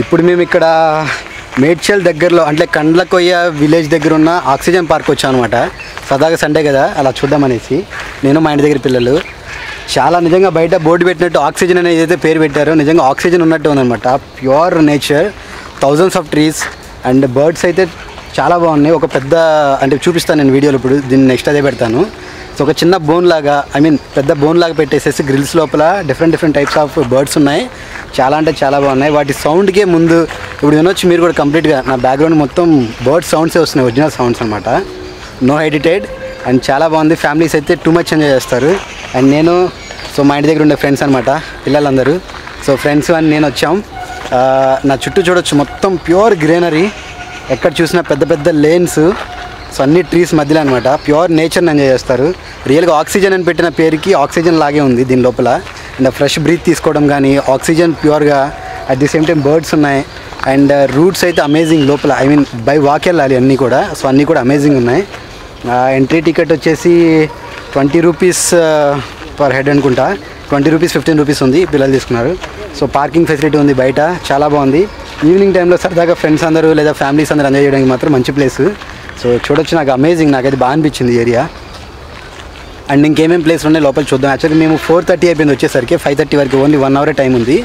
ఇప్పుడు మేము ఇక్కడ మేడ్చల్ దగ్గరలో అంటే కండ్లకొయ్య విలేజ్ దగ్గర ఉన్న ఆక్సిజన్ పార్క్ వచ్చాం అనమాట. సదాగా సండే కదా అలా చూద్దామనేసి నేను మా ఇంటి దగ్గర పిల్లలు. చాలా నిజంగా బయట బోర్డు పెట్టినట్టు ఆక్సిజన్ అనేది ఏదైతే పేరు పెట్టారో నిజంగా ఆక్సిజన్ ఉన్నట్టు ఉందన్నమాట. Pure nature, thousands of trees and birds అయితే చాలా బాగున్నాయి. ఒక పెద్ద అంటే చూపిస్తాను నేను వీడియోలో, ఇప్పుడు దీన్ని నెక్స్ట్ అదే పెడతాను. సో ఒక చిన్న బోన్ లాగా పెద్ద బోన్ లాగా పెట్టేసేసి గ్రిల్స్ లోపల డిఫరెంట్ టైప్స్ ఆఫ్ బర్డ్స్ ఉన్నాయి. చాలా అంటే చాలా బాగున్నాయి. వాటి సౌండ్కే ముందు ఇప్పుడు వినొచ్చు మీరు కూడా కంప్లీట్గా. నా బ్యాక్గ్రౌండ్ మొత్తం బర్డ్ సౌండ్సే వస్తున్నాయి, ఒరిజినల్ సౌండ్స్ అనమాట, నో ఎడిటెడ్. అండ్ చాలా బాగుంది. ఫ్యామిలీస్ అయితే టూ మచ్ ఎంజాయ్ చేస్తారు. అండ్ నేను మా ఇంటి దగ్గర ఉండే ఫ్రెండ్స్ అనమాట, పిల్లలందరూ. సో ఫ్రెండ్స్ అని నేను వచ్చాం. నా చుట్టూ చూడొచ్చు మొత్తం ప్యూర్ గ్రీనరీ, ఎక్కడ చూసినా పెద్ద లేన్స్. సో అన్ని ట్రీస్ మధ్యలో అనమాట, ప్యూర్ నేచర్ని ఎంజాయ్ చేస్తారు. రియల్గా ఆక్సిజన్ అని పెట్టిన పేరుకి ఆక్సిజన్ లాగే ఉంది దీని లోపల. అండ్ ఫ్రెష్ బ్రీత్ తీసుకోవడం కానీ, ఆక్సిజన్ ప్యూర్గా, at the same time birds ఉన్నాయి. అండ్ రూట్స్ అయితే అమేజింగ్ లోపల, బై వాక్ వెళ్ళాలి అన్నీ కూడా. సో అన్నీ కూడా అమేజింగ్ ఉన్నాయి. ఎంట్రీ టికెట్ వచ్చేసి 20 రూపీస్ పర్ హెడ్ అనుకుంటా. 20 రూపీస్ 15 రూపీస్ ఉంది, పిల్లలు తీసుకున్నారు. సో పార్కింగ్ ఫెసిలిటీ ఉంది బయట, చాలా బాగుంది. ఈవినింగ్ టైంలో సరదాగా ఫ్రెండ్స్ అందరూ లేదా ఫ్యామిలీస్ అందరూ ఎంజాయ్ చేయడానికి మాత్రం మంచి ప్లేస్. సో చూడొచ్చు, నాకు అమేజింగ్, నాకైతే బాగా అనిపించింది ఏరియా. అండ్ ఇంకేమేమి ప్లేస్ ఉన్నాయి లోపల చూద్దాం. యాక్చువల్లీ మేము 4:30 అయిపోయింది వచ్చేసరికి, 5:30 వరకు ఓన్లీ 1 అవర్ టైం ఉంది.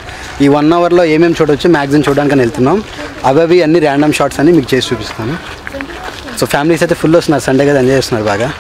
ఈ 1 అవర్లో ఏమేమి చూడొచ్చు మ్యాక్సిమం చూడడానికి వెళ్తున్నాం. అవి అన్ని ర్యాండమ్ షాట్స్ అన్ని మీకు చేసి చూపిస్తాను. సో ఫ్యామిలీస్ అయితే ఫుల్ వస్తున్నారు, సండే కదా ఎంజాయ్ చేస్తున్నారు బాగా.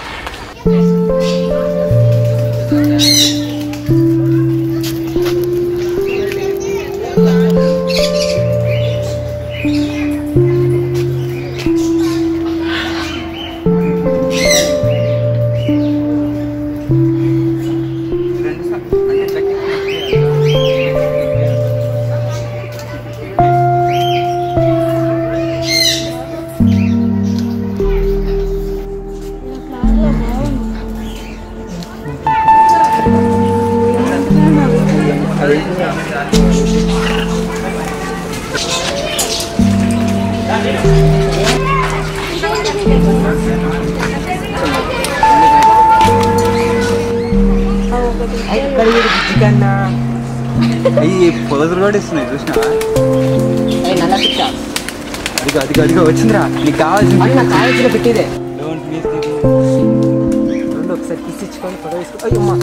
అయ్యి పొదలు కూడా ఇస్తున్నాయి చూసినా, అదిగో వచ్చిందిరా. నీకు కావాల్సిన పెట్టేదే. ఒకసారి తీసిచ్చుకొని ఫోటో తీసుకో. అయ్యమ్మా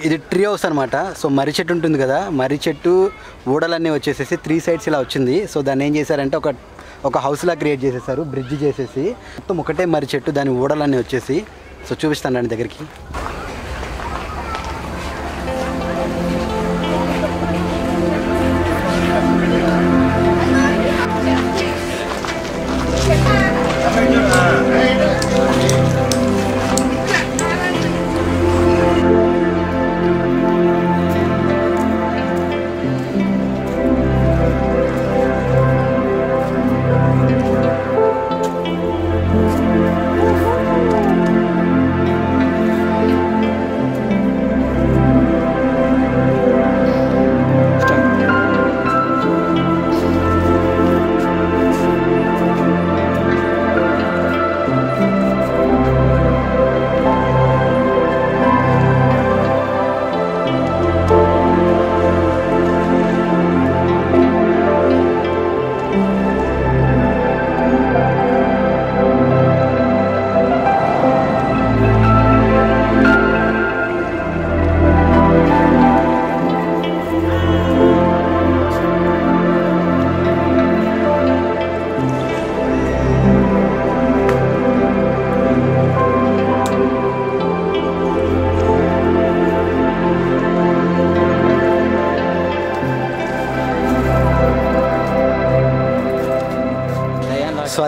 ఇది ట్రీ హౌస్ అనమాట. సో మర్రి చెట్టు ఉంటుంది కదా, మర్రి చెట్టు ఊడలన్నీ వచ్చేసేసి 3 sides ఇలా వచ్చింది. సో దాన్ని ఏం చేశారంటే ఒక హౌస్లా క్రియేట్ చేసేసారు, బ్రిడ్జ్ చేసేసి. మొత్తం ఒకటే మర్రి చెట్టు, దాని ఊడలన్నీ వచ్చేసి. సో చూపిస్తాను దాని దగ్గరికి.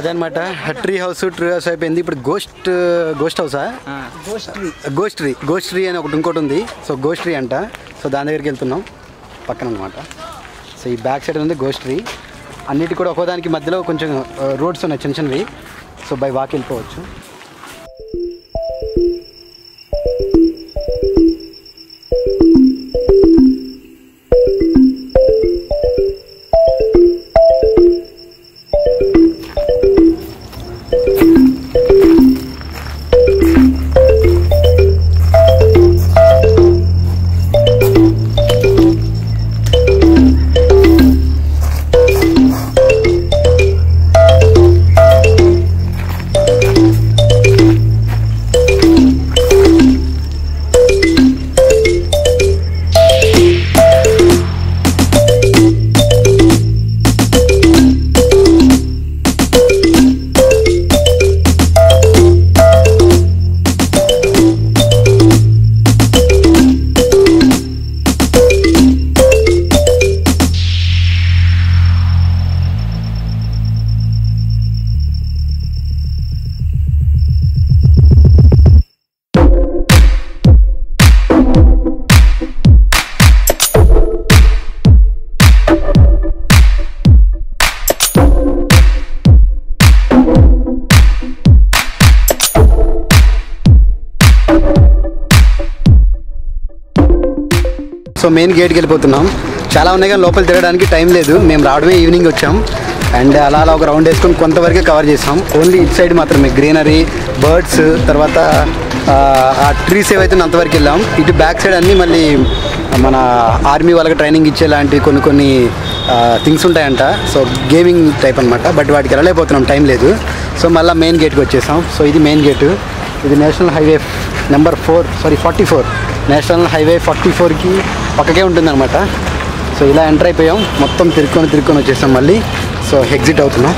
అదనమాట ట్రీ హౌస్ అయిపోయింది. ఇప్పుడు గోస్ట్ హౌసా గోస్ట్ ట్రీ అని ఇంకోటి ఉంది. సో గోస్ట్ ట్రీ అంట. సో దాని దగ్గరికి వెళ్తున్నాం పక్కన అనమాట. సో ఈ బ్యాక్ సైడ్ ఉంది గోస్ట్ ట్రీ. అన్నిటి కూడా ఒక్కోదానికి మధ్యలో కొంచెం రోడ్స్ ఉన్నాయి చిన్న చిన్నవి. సో బై వాక్ వెళ్ళిపోవచ్చు. సో మెయిన్ గేట్కి వెళ్ళిపోతున్నాం. చాలా ఉన్నాయి కానీ లోపల తిరగడానికి టైం లేదు. మేము రావడమే ఈవినింగ్ వచ్చాం. అండ్ అలా ఒక రౌండ్ వేసుకొని కొంతవరకే కవర్ చేసాం. ఓన్లీ ఇట్ సైడ్ మాత్రమే గ్రీనరీ, బర్డ్స్, తర్వాత ఆ ట్రీస్ ఏవైతే అంతవరకు వెళ్ళాం. ఇటు బ్యాక్ సైడ్ అన్నీ మళ్ళీ మన ఆర్మీ వాళ్ళకి ట్రైనింగ్ ఇచ్చేలాంటి కొన్ని థింగ్స్ ఉంటాయంట. సో గేమింగ్ టైప్ అనమాట. బట్ వాటికి వెళ్ళలేకపోతున్నాం, టైం లేదు. సో మళ్ళీ మెయిన్ గేట్కి వచ్చేసాం. సో ఇది మెయిన్ గేటు. ఇది national highway number 44 national highway 44కి పక్కకే ఉంటుందన్నమాట. సో ఇలా ఎంటర్ అయిపోయాం. మొత్తం తిరుక్కొని వచ్చేసాం మళ్ళీ. సో ఎగ్జిట్ అవుతున్నాం.